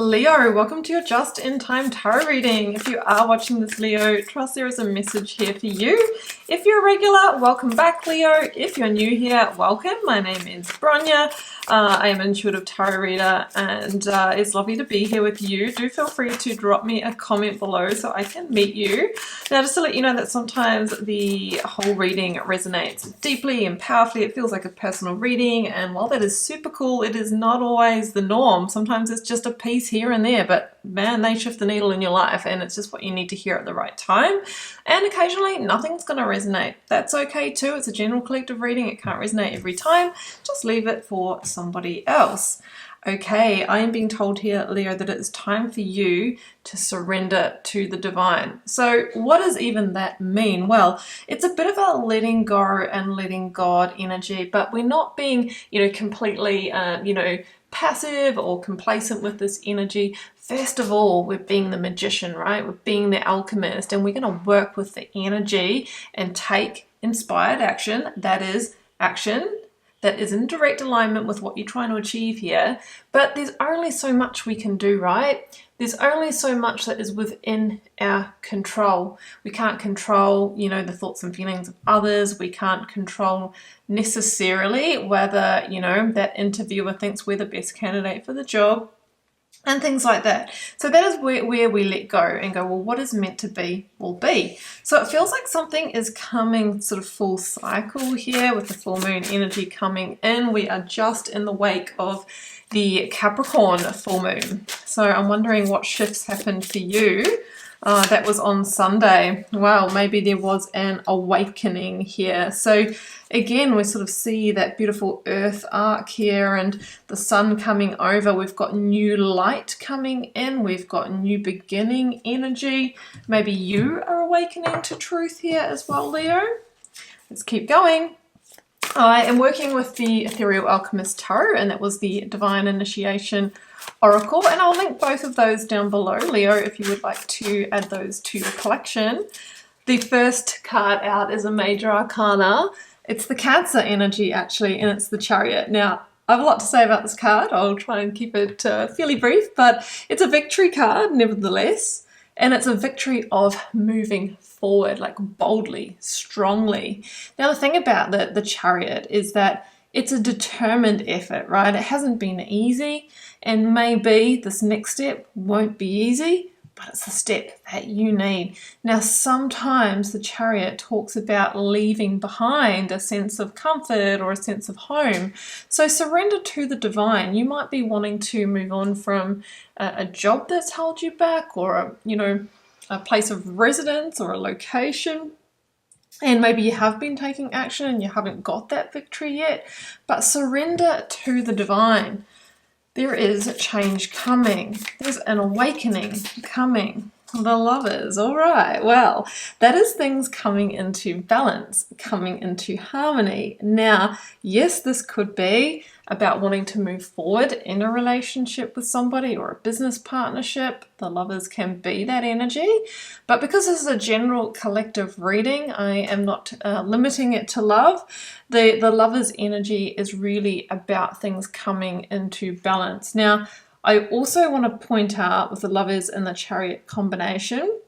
Leo, welcome to your just-in-time tarot reading. If you are watching this, Leo, trust there is a message here for you. If you're a regular, welcome back, Leo. If you're new here, welcome. My name is Bronya. I am an intuitive tarot reader, and it's lovely to be here with you. Do feel free to drop me a comment below so I can meet you. Now, just to let you know that sometimes the whole reading resonates deeply and powerfully. It feels like a personal reading, and while that is super cool, it is not always the norm. Sometimes it's just a piece here and there, but man, they shift the needle in your life, and it's just what you need to hear at the right time. And occasionally nothing's going to resonate. That's okay too. It's a general collective reading. It can't resonate every time. Just leave it for somebody else. Okay, I am being told here, Leo, that it is time for you to surrender to the divine. So what does even that mean? Well, it's a bit of a letting go and letting God energy, but we're not being, completely, passive or complacent with this energy. First of all, we're being the magician, right? We're being the alchemist, and we're going to work with the energy and take inspired action. That is action that is in direct alignment with what you're trying to achieve here. But there's only so much we can do, right? There's only so much that is within our control. We can't control, the thoughts and feelings of others. We can't control necessarily whether, that interviewer thinks we're the best candidate for the job and things like that. So that is where we let go and go, well, what is meant to be will be. So it feels like something is coming sort of full cycle here with the full moon energy coming in. We are just in the wake of the Capricorn full moon. So I'm wondering what shifts happened for you. That was on Sunday. Wow, maybe there was an awakening here. So again, we sort of see that beautiful earth arc here and the sun coming over. We've got new light coming in. We've got new beginning energy. Maybe you are awakening to truth here as well, Leo. Let's keep going. I am working with the Ethereal Alchemist Tarot, and that was the Divine Initiation Oracle, and I'll link both of those down below, Leo, if you would like to add those to your collection. The first card out is a major arcana. It's the Cancer energy, actually, and it's the Chariot. Now, I have a lot to say about this card. I'll try and keep it fairly brief, but it's a victory card, nevertheless, and it's a victory of moving forward, like boldly, strongly. Now, the thing about the Chariot is that it's a determined effort, right? It hasn't been easy, and maybe this next step won't be easy, but it's the step that you need. Now, sometimes the Chariot talks about leaving behind a sense of comfort or a sense of home. So surrender to the divine. You might be wanting to move on from a job that's held you back, or a place of residence or a location. And maybe you have been taking action and you haven't got that victory yet, but surrender to the divine. There is a change coming. There's an awakening coming. The Lovers. All right. Well, that is things coming into balance, coming into harmony. Now, yes, this could be about wanting to move forward in a relationship with somebody or a business partnership. The Lovers can be that energy. But because this is a general collective reading, I am not limiting it to love. The Lovers energy is really about things coming into balance. Now, I also want to point out with the Lovers and the Chariot combination,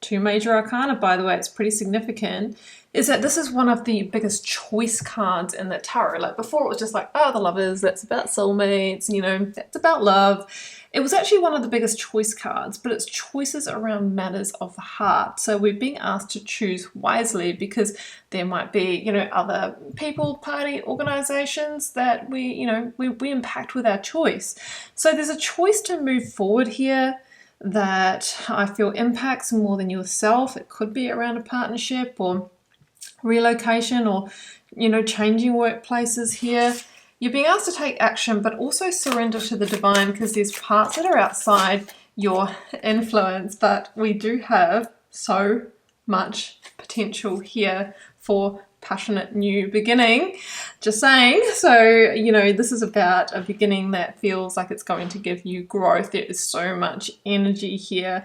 two major arcana, by the way, it's pretty significant, is that this is one of the biggest choice cards in the tarot. Like before it was just like, oh, the Lovers, that's about soulmates, that's about love. It was actually one of the biggest choice cards, but it's choices around matters of the heart. So we're being asked to choose wisely because there might be, other people, party, organizations that we impact with our choice. So there's a choice to move forward here that I feel impacts more than yourself. It could be around a partnership or relocation or, changing workplaces here. You're being asked to take action, but also surrender to the divine because there's parts that are outside your influence, but we do have so much potential here for passionate new beginning. Just saying. So, this is about a beginning that feels like it's going to give you growth. There is so much energy here.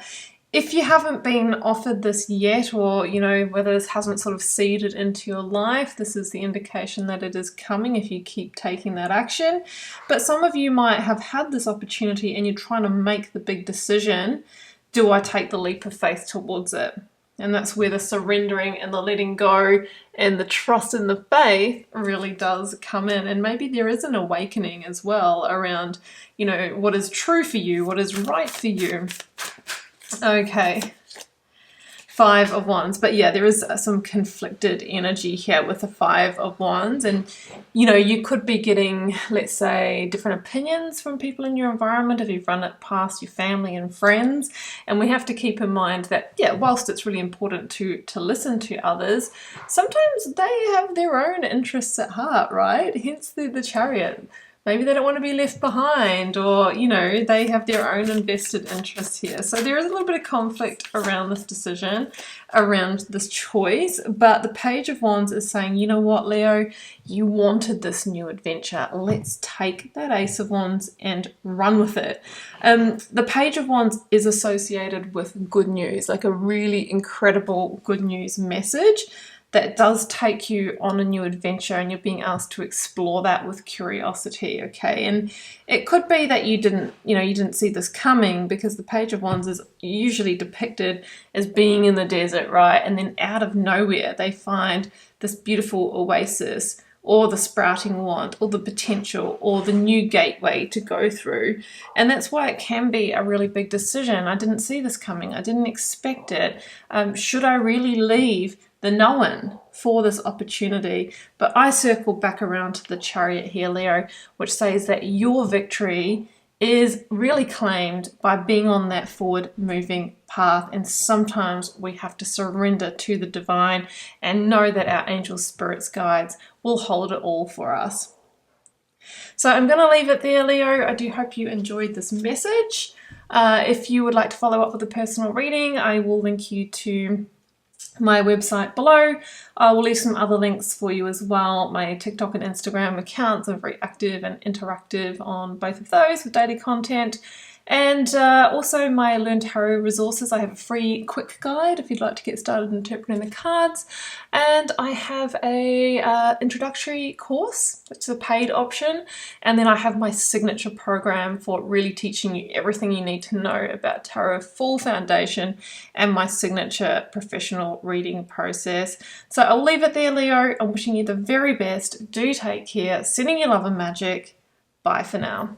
If you haven't been offered this yet, or whether this hasn't sort of seeded into your life, this is the indication that it is coming if you keep taking that action. But some of you might have had this opportunity and you're trying to make the big decision. Do I take the leap of faith towards it? And that's where the surrendering and the letting go and the trust in the faith really does come in. And maybe there is an awakening as well around, what is true for you, what is right for you. Okay, 5 of Wands. But yeah, there is some conflicted energy here with the 5 of Wands. And, you could be getting, let's say, different opinions from people in your environment if you've run it past your family and friends. And we have to keep in mind that, yeah, whilst it's really important to listen to others, sometimes they have their own interests at heart, right? Hence the Chariot. Maybe they don't want to be left behind, or, they have their own invested interests here. So there is a little bit of conflict around this decision, around this choice. But the Page of Wands is saying, you know what, Leo, you wanted this new adventure. Let's take that Ace of Wands and run with it. The Page of Wands is associated with good news, like a really incredible good news message that does take you on a new adventure, and you're being asked to explore that with curiosity, okay? And it could be that you didn't see this coming, because the Page of Wands is usually depicted as being in the desert, right? And then out of nowhere, they find this beautiful oasis, or the sprouting wand, or the potential, or the new gateway to go through. And that's why it can be a really big decision. I didn't see this coming. I didn't expect it. Should I really leave the known for this opportunity? But I circle back around to the Chariot here, Leo, which says that your victory is really claimed by being on that forward moving path. And sometimes we have to surrender to the divine and know that our angel spirits guides will hold it all for us. So I'm going to leave it there, Leo. I do hope you enjoyed this message. If you would like to follow up with a personal reading, I will link you to my website below. I will leave some other links for you as well. My TikTok and Instagram accounts are very active and interactive on both of those with daily content. And also my Learn Tarot resources. I have a free quick guide if you'd like to get started interpreting the cards. And I have a introductory course, which is a paid option. And then I have my signature program for really teaching you everything you need to know about tarot, full foundation, and my signature professional reading process. So I'll leave it there, Leo. I'm wishing you the very best. Do take care. Sending you love and magic. Bye for now.